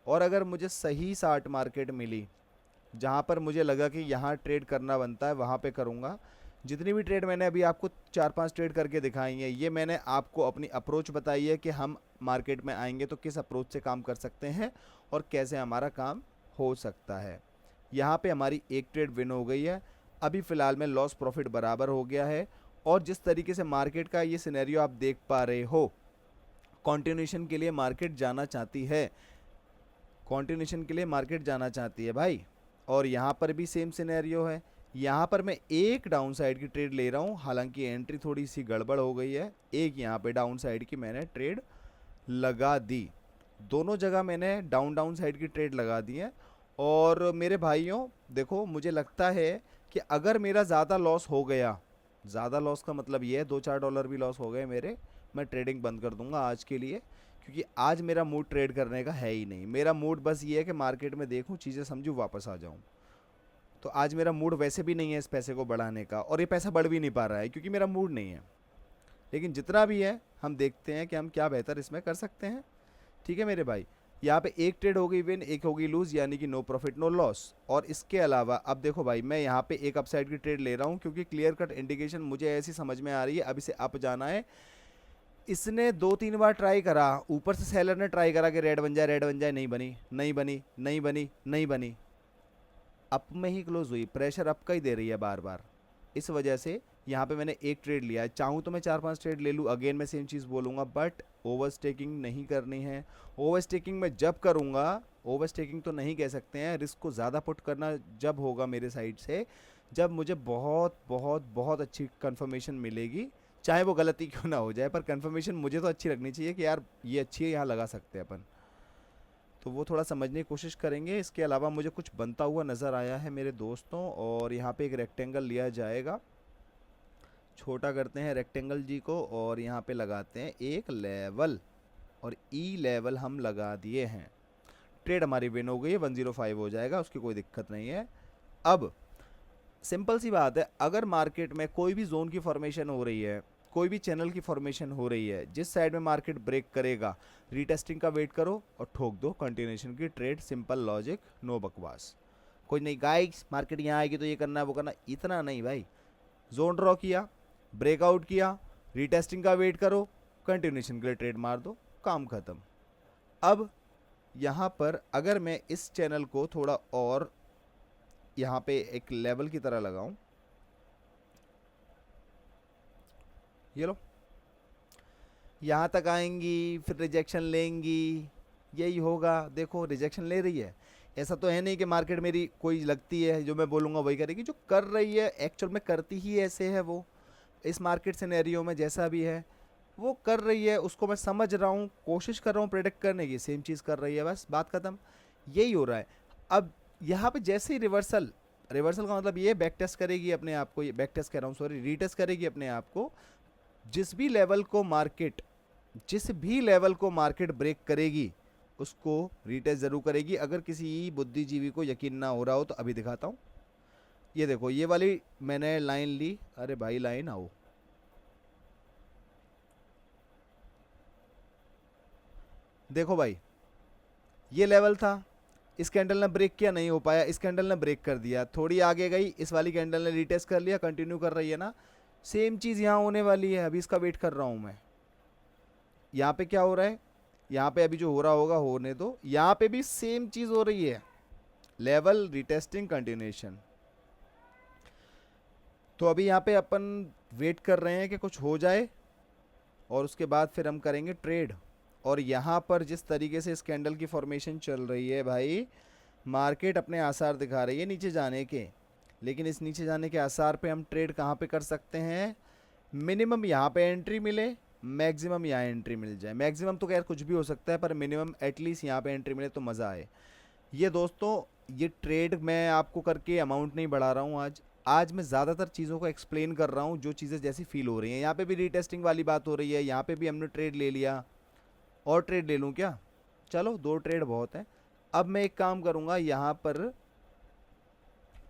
Speaker 1: और अगर मुझे सही साट मार्केट मिली जहाँ पर मुझे लगा कि यहाँ ट्रेड करना बनता है, वहाँ पे करूँगा। जितनी भी ट्रेड मैंने अभी आपको 4-5 ट्रेड करके दिखाई है, ये मैंने आपको अपनी अप्रोच बताई है कि हम मार्केट में आएंगे तो किस अप्रोच से काम कर सकते हैं और कैसे हमारा काम हो सकता है। यहाँ पे हमारी एक ट्रेड विन हो गई है, अभी फ़िलहाल में लॉस प्रॉफिट बराबर हो गया है। और जिस तरीके से मार्केट का ये सिनेरियो आप देख पा रहे हो, कॉन्टिन्यूशन के लिए मार्केट जाना चाहती है, कॉन्टिन्यूशन के लिए मार्केट जाना चाहती है भाई। और यहाँ पर भी सेम सिनेरियो है। यहाँ पर मैं एक डाउन साइड की ट्रेड ले रहा हूँ, हालांकि एंट्री थोड़ी सी गड़बड़ हो गई है। एक यहाँ पे डाउन साइड की मैंने ट्रेड लगा दी, दोनों जगह मैंने डाउन डाउन साइड की ट्रेड लगा दी है। और मेरे भाइयों देखो, मुझे लगता है कि अगर मेरा ज़्यादा लॉस हो गया, ज़्यादा लॉस का मतलब ये है $2-4 भी लॉस हो गए मेरे, मैं ट्रेडिंग बंद कर दूंगा आज के लिए, क्योंकि आज मेरा मूड ट्रेड करने का है ही नहीं। मेरा मूड बस ये है कि मार्केट में देखूं, चीज़ें समझूं, वापस आ जाऊं। तो आज मेरा मूड वैसे भी नहीं है इस पैसे को बढ़ाने का, और ये पैसा बढ़ भी नहीं पा रहा है क्योंकि मेरा मूड नहीं है। लेकिन जितना भी है हम देखते हैं कि हम क्या बेहतर इसमें कर सकते हैं। ठीक है मेरे भाई, यहाँ पे एक ट्रेड हो गई विन, एक हो गई लूज़, यानी कि नो प्रॉफिट नो लॉस। और इसके अलावा अब देखो भाई, मैं यहाँ पे एक अपसाइड की ट्रेड ले रहा हूँ क्योंकि क्लियर कट इंडिकेशन मुझे ऐसी समझ में आ रही है, अब इसे अप जाना है। इसने 2-3 बार ट्राई करा, ऊपर से सेलर ने ट्राई करा कि रेड बन जाए, रेड बन जाए, नहीं बनी, नहीं बनी, नहीं बनी, नहीं बनी, अप में ही क्लोज हुई। प्रेशर अप का ही दे रही है बार बार, इस वजह से यहाँ पे मैंने एक ट्रेड लिया है। चाहूँ तो मैं 4-5 ट्रेड ले लूँ, अगेन मैं सेम चीज़ बोलूँगा, बट ओवर स्टेकिंग नहीं करनी है। ओवर स्टेकिंग मैं जब करूँगा, ओवर स्टेकिंग तो नहीं कह सकते हैं, रिस्क को ज़्यादा पुट करना जब होगा मेरे साइड से, जब मुझे बहुत बहुत बहुत अच्छी कंफर्मेशन मिलेगी, चाहे वो गलती क्यों ना हो जाए, पर कंफर्मेशन मुझे तो अच्छी लगनी चाहिए कि यार ये अच्छी है, यहाँ लगा सकते हैं अपन। तो वो थोड़ा समझने की कोशिश करेंगे। इसके अलावा मुझे कुछ बनता हुआ नज़र आया है मेरे दोस्तों, और यहाँ पे एक रेक्टेंगल लिया जाएगा, छोटा करते हैं रेक्टेंगल जी को और यहाँ पे लगाते हैं एक लेवल, और ई लेवल हम लगा दिए हैं। ट्रेड हमारी विन हो गई है, 105 हो जाएगा, उसकी कोई दिक्कत नहीं है। अब सिंपल सी बात है, अगर मार्केट में कोई भी जोन की फॉर्मेशन हो रही है, कोई भी चैनल की फॉर्मेशन हो रही है, जिस साइड में मार्केट ब्रेक करेगा, रीटेस्टिंग का वेट करो और ठोक दो कंटिन्यूशन की ट्रेड। सिंपल लॉजिक, नो बकवास। कोई नहीं गाइस, मार्केट यहाँ आएगी तो ये करना है वो करना, इतना नहीं भाई। जोन ड्रॉ किया, ब्रेकआउट किया, रीटेस्टिंग का वेट करो, कंटिन्यूशन के लिए ट्रेड मार दो, काम खत्म। अब यहाँ पर अगर मैं इस चैनल को थोड़ा और यहाँ पे एक लेवल की तरह लगाऊं, ये लो, यहाँ तक आएंगी फिर रिजेक्शन लेंगी, यही होगा। देखो रिजेक्शन ले रही है, ऐसा तो है नहीं कि मार्केट मेरी कोई लगती है जो मैं बोलूँगा वही करेगी, जो कर रही है एक्चुअल में करती ही ऐसे है वो। इस मार्केट सिनेरियो में जैसा भी है वो कर रही है, उसको मैं समझ रहा हूँ, कोशिश कर रहा हूँ प्रेडिक्ट करने की, सेम चीज़ कर रही है, बस बात खत्म। यही हो रहा है। अब यहाँ पे जैसे ही रिवर्सल, रिवर्सल का मतलब ये बैक टेस्ट करेगी अपने आप को, ये बैक टेस्ट कह रहा हूँ सॉरी, रीटेस्ट करेगी अपने आप को। जिस भी लेवल को मार्केट, जिस भी लेवल को मार्केट ब्रेक करेगी उसको रीटेस्ट जरूर करेगी। अगर किसी बुद्धिजीवी को यकीन ना हो रहा हो तो अभी दिखाता हूँ। ये देखो, ये वाली मैंने लाइन ली, अरे भाई लाइन आओ, देखो भाई ये लेवल था, इस कैंडल ने ब्रेक किया, नहीं हो पाया, इस कैंडल ने ब्रेक कर दिया, थोड़ी आगे गई, इस वाली कैंडल ने रीटेस्ट कर लिया, कंटिन्यू कर रही है ना। सेम चीज़ यहाँ होने वाली है, अभी इसका वेट कर रहा हूँ मैं। यहाँ पे क्या हो रहा है, यहाँ पे अभी जो हो रहा होगा होने दो, यहाँ पे भी सेम चीज़ हो रही है, लेवल रिटेस्टिंग कंटिन्यूएशन। तो अभी यहाँ पे अपन वेट कर रहे हैं कि कुछ हो जाए और उसके बाद फिर हम करेंगे ट्रेड। और यहाँ पर जिस तरीके से इस कैंडल की फॉर्मेशन चल रही है भाई, मार्केट अपने आसार दिखा रही है नीचे जाने के, लेकिन इस नीचे जाने के आसार पे हम ट्रेड कहाँ पे कर सकते हैं, मिनिमम यहाँ पे एंट्री मिले, मैक्सिमम यहाँ एंट्री मिल जाए। मैक्सिमम तो खैर कुछ भी हो सकता है, पर मिनिमम एटलीस्ट यहाँ पे एंट्री मिले तो मज़ा आए। ये दोस्तों, ये ट्रेड मैं आपको करके अमाउंट नहीं बढ़ा रहा हूँ आज, आज मैं ज़्यादातर चीज़ों को एक्सप्लेन कर रहा हूँ जो चीज़ें जैसी फील हो रही हैं। यहाँ पे भी रीटेस्टिंग वाली बात हो रही है, यहाँ पे भी हमने ट्रेड ले लिया, और ट्रेड ले लूँ क्या, चलो 2 ट्रेड बहुत है। अब मैं एक काम करूँगा, यहाँ पर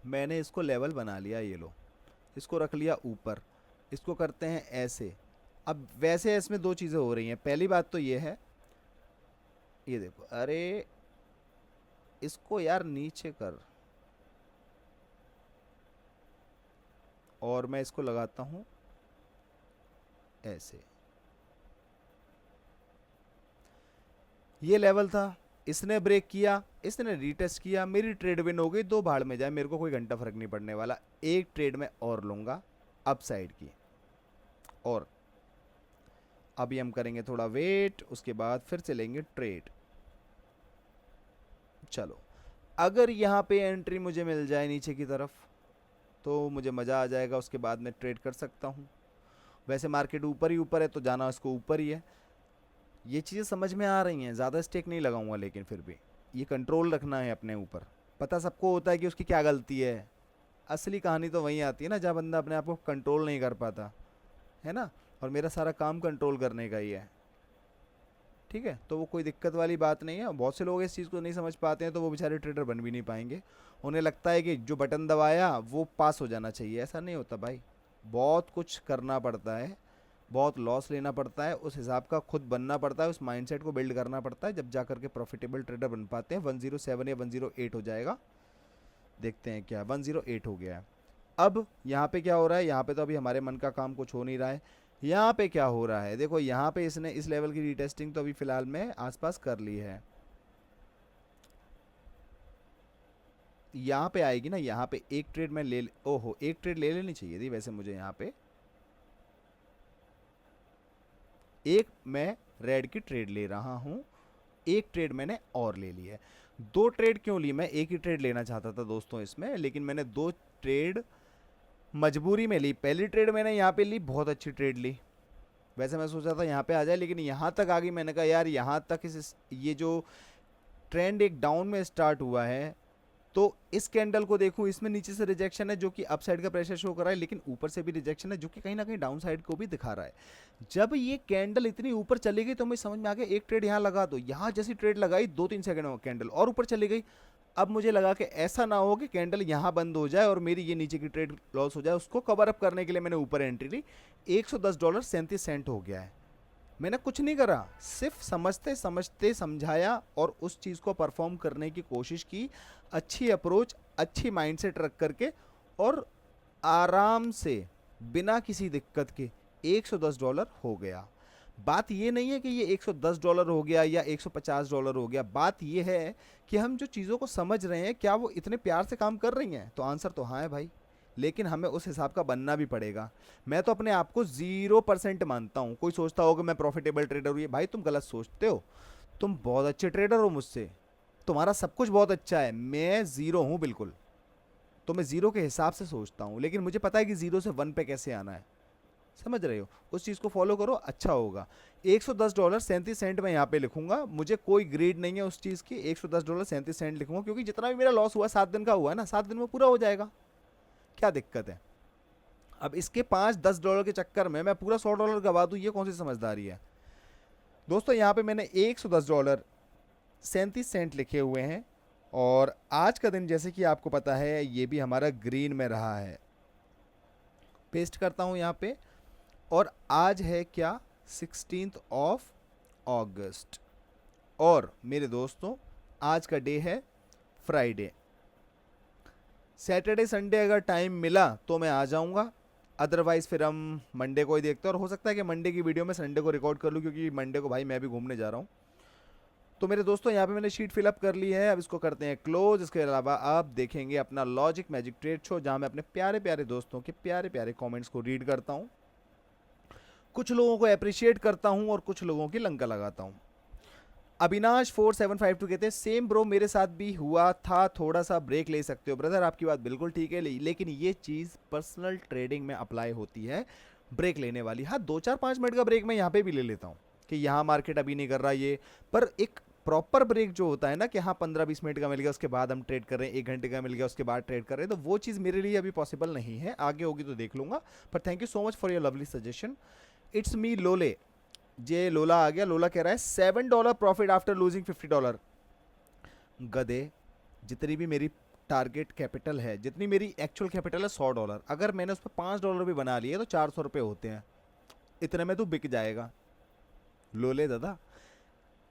Speaker 1: मैंने इसको लेवल बना लिया, ये लो, इसको रख लिया ऊपर, इसको करते हैं ऐसे। अब वैसे इसमें 2 चीज़ें हो रही हैं। पहली बात तो ये है, ये देखो, अरे इसको यार नीचे कर, और मैं इसको लगाता हूँ ऐसे। ये लेवल था, इसने ब्रेक किया, इसने रीटेस्ट किया, मेरी ट्रेड विन हो गई, 2 भाड़ में जाए, मेरे को कोई घंटा फर्क नहीं पड़ने वाला। एक ट्रेड में और लूँगा अप साइड की, और अभी हम करेंगे थोड़ा वेट, उसके बाद फिर चलेंगे ट्रेड। चलो, अगर यहाँ पे एंट्री मुझे मिल जाए नीचे की तरफ तो मुझे मज़ा आ जाएगा, उसके बाद मैं ट्रेड कर सकता हूँ। वैसे मार्केट ऊपर ही ऊपर है तो जाना उसको ऊपर ही है। ये चीज़ें समझ में आ रही हैं, ज़्यादा स्टेक नहीं लगाऊंगा, लेकिन फिर भी ये कंट्रोल रखना है अपने ऊपर। पता सबको होता है कि उसकी क्या गलती है, असली कहानी तो वहीं आती है ना जहाँ बंदा अपने आप को कंट्रोल नहीं कर पाता है ना। और मेरा सारा काम कंट्रोल करने का ही है, ठीक है, तो वो कोई दिक्कत वाली बात नहीं है। बहुत से लोग इस चीज़ को नहीं समझ पाते हैं तो वो बेचारे ट्रेडर बन भी नहीं पाएंगे। उन्हें लगता है कि जो बटन दबाया वो पास हो जाना चाहिए, ऐसा नहीं होता भाई। बहुत कुछ करना पड़ता है, बहुत लॉस लेना पड़ता है, उस हिसाब का खुद बनना पड़ता है, उस माइंडसेट को बिल्ड करना पड़ता है, जब जा करके प्रॉफिटेबल ट्रेडर बन पाते हैं। 107 या 108 हो जाएगा, देखते हैं क्या, 108 हो गया है। अब यहाँ पे क्या हो रहा है, यहाँ पे तो अभी हमारे मन का काम कुछ हो नहीं रहा है। यहाँ पे क्या हो रहा है, देखो यहाँ पे इसने इस लेवल की रीटेस्टिंग तो अभी फ़िलहाल में आसपास कर ली है। यहाँ पे आएगी ना, यहाँ पे एक ट्रेड मैं ओहो, एक ट्रेड ले लेनी चाहिए थी वैसे मुझे। यहाँ पे एक मैं रेड की ट्रेड ले रहा हूँ, एक ट्रेड मैंने और ले ली है। 2 ट्रेड क्यों ली, मैं एक ही ट्रेड लेना चाहता था दोस्तों इसमें, लेकिन मैंने 2 ट्रेड मजबूरी में ली। पहली ट्रेड मैंने यहाँ पे ली, बहुत अच्छी ट्रेड ली, वैसे मैं सोचा था यहाँ पे आ जाए, लेकिन यहाँ तक आ गई। मैंने कहा यार यहाँ तक ये जो ट्रेंड एक डाउन में स्टार्ट हुआ है, तो इस कैंडल को देखूं, इसमें नीचे से रिजेक्शन है जो कि अप साइड का प्रेशर शो कर रहा है, लेकिन ऊपर से भी रिजेक्शन है जो कि कहीं ना कहीं डाउन साइड को भी दिखा रहा है। जब ये कैंडल इतनी ऊपर चली गई तो मुझे समझ में आ गया एक ट्रेड यहाँ लगा दो। यहाँ जैसी ट्रेड लगाई 2-3 सेकंड में कैंडल और ऊपर चली गई। अब मुझे लगा कि ऐसा ना हो कि कैंडल यहाँ बंद हो जाए और मेरी ये नीचे की ट्रेड लॉस हो जाए, उसको कवर अप करने के लिए मैंने ऊपर एंट्री ली। $110 37 सेंट हो गया है। मैंने कुछ नहीं करा, सिर्फ समझते समझते समझाया और उस चीज़ को परफॉर्म करने की कोशिश की, अच्छी अप्रोच, अच्छी माइंडसेट रख करके, और आराम से बिना किसी दिक्कत के $110 हो गया। बात ये नहीं है कि ये $110 हो गया या $150 हो गया, बात ये है कि हम जो चीज़ों को समझ रहे हैं क्या वो इतने प्यार से काम कर रही हैं। तो आंसर तो हाँ है भाई, लेकिन हमें उस हिसाब का बनना भी पड़ेगा। मैं तो अपने आप को 0% मानता हूँ। कोई सोचता होगा मैं प्रॉफिटेबल ट्रेडर हूँ, ये भाई तुम गलत सोचते हो। तुम बहुत अच्छे ट्रेडर हो मुझसे, तुम्हारा सब कुछ बहुत अच्छा है, मैं ज़ीरो हूँ बिल्कुल। तो मैं ज़ीरो के हिसाब से सोचता हूँ, लेकिन मुझे पता है कि ज़ीरो से 1 पे कैसे आना है। समझ रहे हो, उस चीज़ को फॉलो करो, अच्छा होगा। $110 37 सेंट मैं यहाँ पे लिखूंगा, मुझे कोई ग्रीड नहीं है उस चीज़ की। $110 37 सेंट लिखूंगा, क्योंकि जितना भी मेरा लॉस हुआ 7 दिन का हुआ है ना, 7 दिन में पूरा हो जाएगा, क्या दिक्कत है। अब इसके $5-10 के चक्कर में मैं पूरा $100 गवा दूँ, ये कौन सी समझदारी है दोस्तों। यहाँ पे मैंने $110 37 सेंट लिखे हुए हैं, और आज का दिन जैसे कि आपको पता है ये भी हमारा ग्रीन में रहा है। पेस्ट करता हूँ यहाँ पे, और आज है क्या, 16 अगस्त, और मेरे दोस्तों आज का डे है फ्राइडे। सैटरडे संडे अगर टाइम मिला तो मैं आ जाऊँगा, अदरवाइज़ फिर हम मंडे को ही देखते हैं। और हो सकता है कि मंडे की वीडियो में संडे को रिकॉर्ड कर लूँ, क्योंकि मंडे को भाई मैं भी घूमने जा रहा हूँ। तो मेरे दोस्तों यहाँ पे मैंने शीट फिलअप कर ली है, अब इसको करते हैं क्लोज। इसके अलावा आप देखेंगे अपना लॉजिक मैजिक ट्रेड शो, जहाँ मैं अपने प्यारे प्यारे दोस्तों के प्यारे प्यारे कमेंट्स को रीड करता हूँ, कुछ लोगों को अप्रिशिएट करता हूँ और कुछ लोगों की लंका लगाता हूँ। अविनाश 4752 कहते हैं सेम ब्रो, मेरे साथ भी हुआ था, थोड़ा सा ब्रेक ले सकते हो ब्रदर। आपकी बात बिल्कुल ठीक है, लेकिन ये चीज़ पर्सनल ट्रेडिंग में अप्लाई होती है, ब्रेक लेने वाली। हाँ, 2-4-5 मिनट का ब्रेक मैं यहाँ पे भी ले लेता हूँ कि यहाँ मार्केट अभी नहीं कर रहा ये, पर एक प्रॉपर ब्रेक जो होता है ना कि हाँ 15-20 मिनट का मिल गया, उसके बाद हम ट्रेड कर रहे हैं, 1 घंटे का मिल गया उसके बाद ट्रेड कर रहे हैं, तो वो चीज़ मेरे लिए अभी पॉसिबल नहीं है, आगे होगी तो देख लूँगा। पर thank you so much for your lovely suggestion. It's me लोले, जे लोला आ गया। लोला कह रहा है $7 प्रॉफिट आफ्टर लूजिंग $50। गधे, जितनी भी मेरी टारगेट कैपिटल है, जितनी मेरी एक्चुअल कैपिटल है $100, अगर मैंने उस पर $5 भी बना लिए तो $400 होते हैं, इतने में तो बिक जाएगा लोले दादा।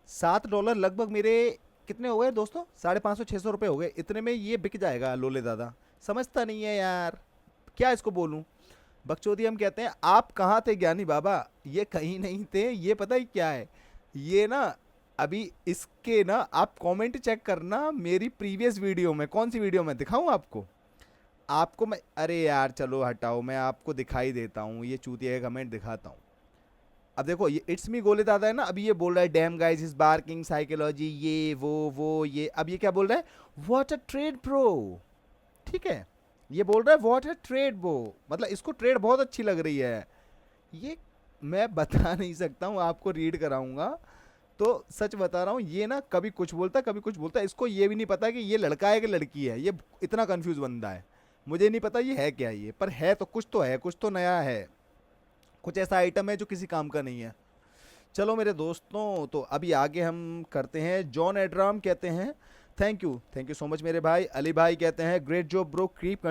Speaker 1: $7 लगभग मेरे कितने हो गए दोस्तों, 550-600 रुपये हो गए, इतने में ये बिक जाएगा लोले दादा। समझता नहीं है यार, क्या इसको बोलूं। बकचोदी हम कहते हैं आप कहाँ थे ज्ञानी बाबा, ये कहीं नहीं थे, ये पता ही क्या है, ये ना अभी इसके ना आप कमेंट चेक करना मेरी प्रीवियस वीडियो में, कौन सी वीडियो में दिखाऊं आपको, आपको मैं, अरे यार चलो हटाओ, मैं आपको दिखाई देता हूँ, ये चूतिया का कमेंट दिखाता हूँ। अब देखो ये इट्स मी गोले दादा है ना, अभी ये बोल रहा है dam guys is barking psychology, ये वो ये, अब ये क्या बोल रहा है, व्हाट अ ट्रेड ब्रो। ठीक है, ये बोल रहा है व्हाट अ ट्रेड ब्रो, मतलब इसको ट्रेड बहुत अच्छी लग रही है। ये मैं बता नहीं सकता हूँ, आपको रीड कराऊंगा तो सच बता रहा हूँ, ये ना कभी कुछ बोलता कभी कुछ बोलता, इसको ये भी नहीं पता कि ये लड़का है कि लड़की है, ये इतना कंफ्यूज बंदा है, मुझे नहीं पता ये है क्या ये, पर है तो कुछ तो है, कुछ तो नया है, कुछ ऐसा आइटम है जो किसी काम का नहीं है। चलो मेरे दोस्तों, तो अभी आगे हम करते हैं। जॉन एड्राम कहते हैं थैंक यू सो मच मेरे भाई। अली भाई कहते हैं great job bro, keep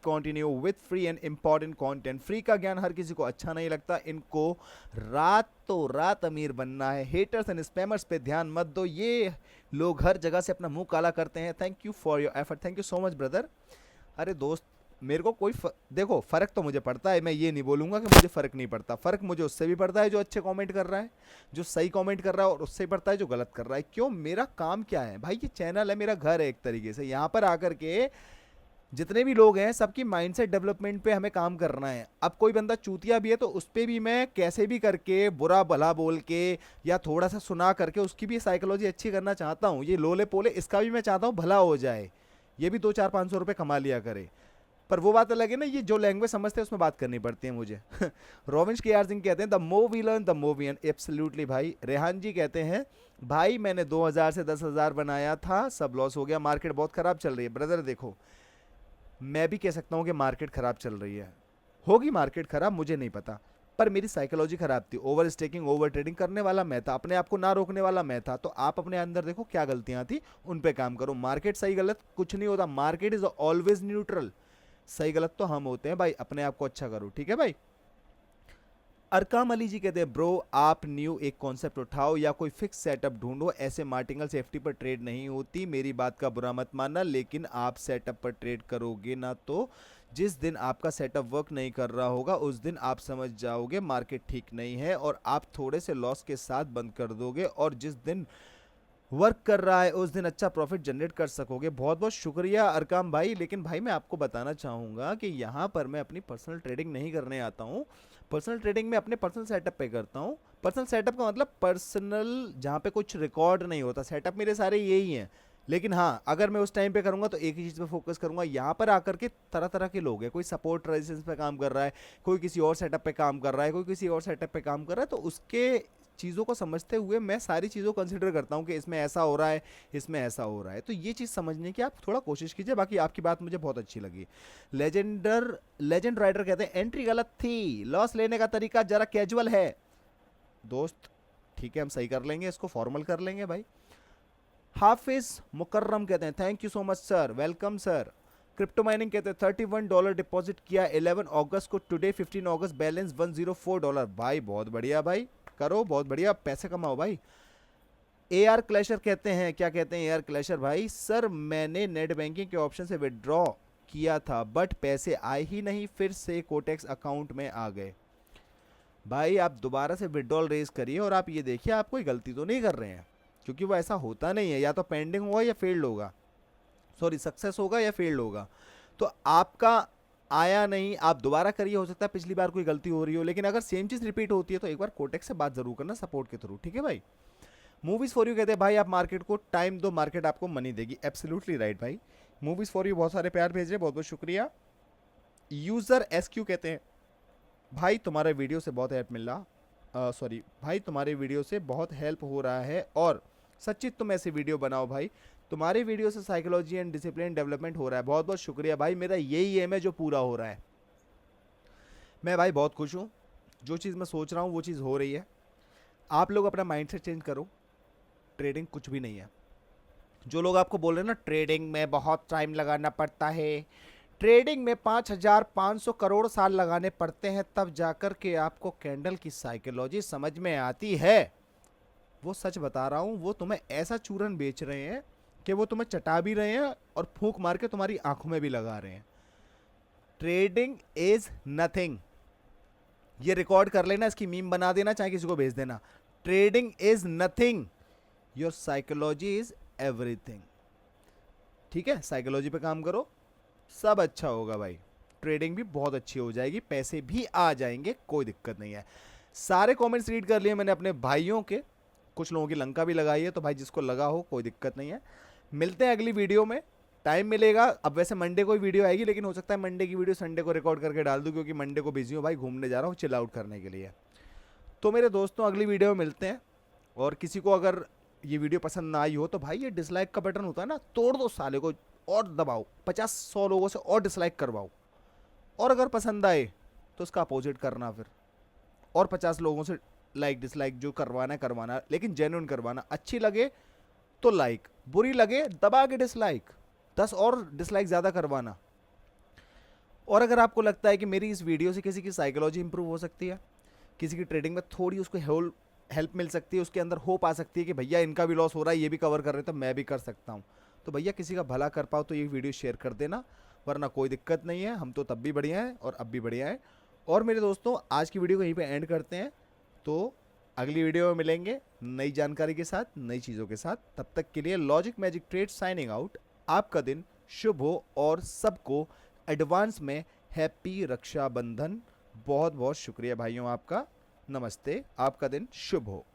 Speaker 1: continue with free and important content. Free का ज्ञान हर किसी को अच्छा नहीं लगता, इनको रातों रात अमीर बनना है। हेटर्स एंड स्पैमर्स पे ध्यान मत दो, ये लोग हर जगह से अपना मुंह काला करते हैं। Thank you for your effort, thank you so much brother. अरे दोस्त, मेरे को कोई देखो फ़र्क तो मुझे पड़ता है, मैं ये नहीं बोलूँगा कि मुझे फ़र्क नहीं पड़ता, फ़र्क मुझे उससे भी पड़ता है जो अच्छे कमेंट कर रहा है, जो सही कमेंट कर रहा है, और उससे पड़ता है जो गलत कर रहा है। क्यों, मेरा काम क्या है भाई, ये चैनल है, मेरा घर है एक तरीके से, यहाँ पर आकर के जितने भी लोग हैं सबकी माइंडसेट डेवलपमेंट पे हमें काम करना है। अब कोई बंदा चूतिया भी है तो उस पर भी मैं कैसे भी करके बुरा भला बोल के या थोड़ा सा सुना करके उसकी भी साइकोलॉजी अच्छी करना चाहता हूँ। ये लोले पोले इसका भी मैं चाहता हूँ भला हो जाए, ये भी 200-500 रुपये कमा लिया करे। पर वो बात अलग है ना, ये जो लैंग्वेज समझते हैं उसमें बात करनी पड़ती है मुझे। रोविंश के आर सिंह कहते हैं the more we learn the more we earn, absolutely भाई। रेहान जी कहते हैं भाई मैंने 2000 से 10,000 बनाया था, सब लॉस हो गया, मार्केट बहुत ख़राब चल रही है। ब्रदर देखो, मैं भी कह सकता हूँ कि मार्केट ख़राब चल रही है, होगी मार्केट ख़राब, मुझे नहीं पता, पर मेरी साइकोलॉजी ख़राब थी। ओवर स्टेकिंग ओवर ट्रेडिंग करने वाला मैं था, अपने आप को ना रोकने वाला मैं था। तो आप अपने अंदर देखो क्या गलतियाँ थी, उन पे काम करो। मार्केट सही गलत कुछ नहीं होता, मार्केट इज़ ऑलवेज न्यूट्रल, सही गलत तो हम होते हैं भाई, अपने आप को अच्छा करो, ठीक है भाई। अरकाम अली जी कहते हैं ब्रो आप न्यू एक कॉन्सेप्ट उठाओ या कोई फिक्स सेटअप ढूंढो, ऐसे मार्टिंगल सेफ्टी पर ट्रेड नहीं होती। मेरी बात का बुरा मत मानना, लेकिन आप सेटअप पर ट्रेड करोगे ना तो जिस दिन आपका सेटअप वर्क नहीं कर रहा होगा उस दिन आप समझ जाओगे मार्केट ठीक नहीं है और आप थोड़े से लॉस के साथ बंद कर दोगे, और जिस दिन वर्क कर रहा है उस दिन अच्छा प्रॉफिट जनरेट कर सकोगे। बहुत बहुत शुक्रिया अरकाम भाई, लेकिन भाई मैं आपको बताना चाहूँगा कि यहाँ पर मैं अपनी पर्सनल ट्रेडिंग नहीं करने आता हूँ। पर्सनल ट्रेडिंग में अपने पर्सनल सेटअप पे करता हूँ। पर्सनल सेटअप का मतलब पर्सनल जहाँ पे कुछ रिकॉर्ड नहीं होता, सेटअप मेरे सारे यही हैं लेकिन हाँ, अगर मैं उस टाइम पे करूंगा तो एक ही चीज़ पे फोकस करूंगा। यहाँ पर आकर के तरह तरह के लोग हैं, कोई सपोर्ट रेजिस्टेंस पे काम कर रहा है, कोई किसी और सेटअप पे काम कर रहा है, कोई किसी और सेटअप पे काम कर रहा है, तो उसके चीज़ों को समझते हुए मैं सारी चीज़ों को कंसिडर करता हूँ कि इसमें ऐसा हो रहा है, इसमें ऐसा हो रहा है। तो ये चीज़ समझने की आप थोड़ा कोशिश कीजिए। बाकी आपकी बात मुझे बहुत अच्छी लगी। लेजेंड राइडर कहते हैं एंट्री गलत थी, लॉस लेने का तरीका जरा कैजुअल है। दोस्त ठीक है, हम सही कर लेंगे, इसको फॉर्मल कर लेंगे भाई। हाफिज मुकर्रम कहते हैं thank you so much sir, welcome sir. Crypto mining कहते हैं $31 डिपॉजिट किया 11 अगस्त को, टुडे 15 अगस्त बैलेंस $104। भाई बहुत बढ़िया भाई, करो बहुत बढ़िया, पैसे कमाओ भाई। ए आर क्लैशर कहते हैं, क्या कहते हैं ए आर क्लैशर भाई? सर मैंने नेट बैंकिंग के ऑप्शन से विड्रॉ किया था बट पैसे आए ही नहीं, फिर से कोटेक्स अकाउंट में आ गए। भाई आप दोबारा से विड्रॉल रेज करिए और आप ये देखिए आप कोई गलती तो नहीं कर रहे हैं, क्योंकि वो ऐसा होता नहीं है, या तो पेंडिंग होगा या फेल्ड होगा, सॉरी सक्सेस होगा या फेल्ड होगा। तो आपका आया नहीं, आप दोबारा करिए, हो सकता है पिछली बार कोई गलती हो रही हो, लेकिन अगर सेम चीज़ रिपीट होती है तो एक बार कोटेक्स से बात जरूर करना सपोर्ट के थ्रू, ठीक है भाई। मूवीज़ फॉर यू कहते हैं भाई आप मार्केट को टाइम दो, मार्केट आपको मनी देगी। एब्सोल्युटली राइट भाई। मूवीज़ फॉर यू बहुत सारे प्यार भेज रहे हैं, बहुत बहुत शुक्रिया। यूज़र एस क्यू कहते हैं भाई तुम्हारे वीडियो से बहुत हेल्प मिल रहा, सॉरी भाई तुम्हारे वीडियो से बहुत हेल्प हो रहा है और सच्ची तुम ऐसे वीडियो बनाओ भाई, तुम्हारे वीडियो से साइकोलॉजी एंड डिसिप्लिन डेवलपमेंट हो रहा है। बहुत बहुत शुक्रिया भाई, मेरा यही एम है जो पूरा हो रहा है। मैं भाई बहुत खुश हूँ, जो चीज़ मैं सोच रहा हूँ वो चीज़ हो रही है। आप लोग अपना माइंडसेट चेंज करो, ट्रेडिंग कुछ भी नहीं है। जो लोग आपको बोल रहे हैं ना ट्रेडिंग में बहुत टाइम लगाना पड़ता है, ट्रेडिंग में 5,500 करोड़ साल लगाने पड़ते हैं तब जाकर के आपको कैंडल की साइकोलॉजी समझ में आती है, वो सच बता रहा हूँ। वो तुम्हें ऐसा चूरन बेच रहे हैं कि वो तुम्हें चटा भी रहे हैं और फूंक मार के तुम्हारी आंखों में भी लगा रहे हैं। ट्रेडिंग इज नथिंग, ये रिकॉर्ड कर लेना, इसकी मीम बना देना, चाहे किसी को भेज देना। Trading is nothing, your psychology is everything. ठीक है, साइकोलॉजी पे काम करो, सब अच्छा होगा भाई। ट्रेडिंग भी बहुत अच्छी हो जाएगी, पैसे भी आ जाएंगे, कोई दिक्कत नहीं है। सारे कमेंट्स रीड कर लिए मैंने अपने भाइयों के, कुछ लोगों की लंका भी लगाई है, तो भाई जिसको लगा हो कोई दिक्कत नहीं है। मिलते हैं अगली वीडियो में, टाइम मिलेगा। अब वैसे मंडे को ही वीडियो आएगी, लेकिन हो सकता है मंडे की वीडियो संडे को रिकॉर्ड करके डाल दूँ, क्योंकि मंडे को बिजी हूँ भाई, घूमने जा रहा हूँ चिल आउट करने के लिए। तो मेरे दोस्तों अगली वीडियो में मिलते हैं। और किसी को अगर ये वीडियो पसंद ना आई हो तो भाई ये डिसलाइक का बटन होता है ना, तोड़ दो साले को और दबाओ, 50-100 लोगों से और डिसलाइक करवाओ, और अगर पसंद आए तो उसका अपोजिट करना फिर, और 50 लोगों से लाइक डिसलाइक जो करवाना है करवाना, लेकिन जेन्युइन करवाना। अच्छी लगे तो लाइक, बुरी लगे दबा के डिसलाइक, 10 और डिसलाइक ज़्यादा करवाना। और अगर आपको लगता है कि मेरी इस वीडियो से किसी की साइकोलॉजी इंप्रूव हो सकती है, किसी की ट्रेडिंग में थोड़ी उसको हेल्प मिल सकती है, उसके अंदर होप आ सकती है कि भैया इनका भी लॉस हो रहा है, ये भी कवर कर रहे हैं तो मैं भी कर सकता हूँ, तो भैया किसी का भला कर पाओ तो ये वीडियो शेयर कर देना, वरना कोई दिक्कत नहीं है। हम तो तब भी बढ़िया हैं और अब भी बढ़िया है। और मेरे दोस्तों आज की वीडियो को यहीं पे एंड करते हैं, तो अगली वीडियो में मिलेंगे नई जानकारी के साथ, नई चीज़ों के साथ। तब तक के लिए logic magic trade signing out. आपका दिन शुभ हो और सबको एडवांस में हैप्पी रक्षाबंधन। बहुत बहुत शुक्रिया भाइयों आपका, नमस्ते, आपका दिन शुभ हो।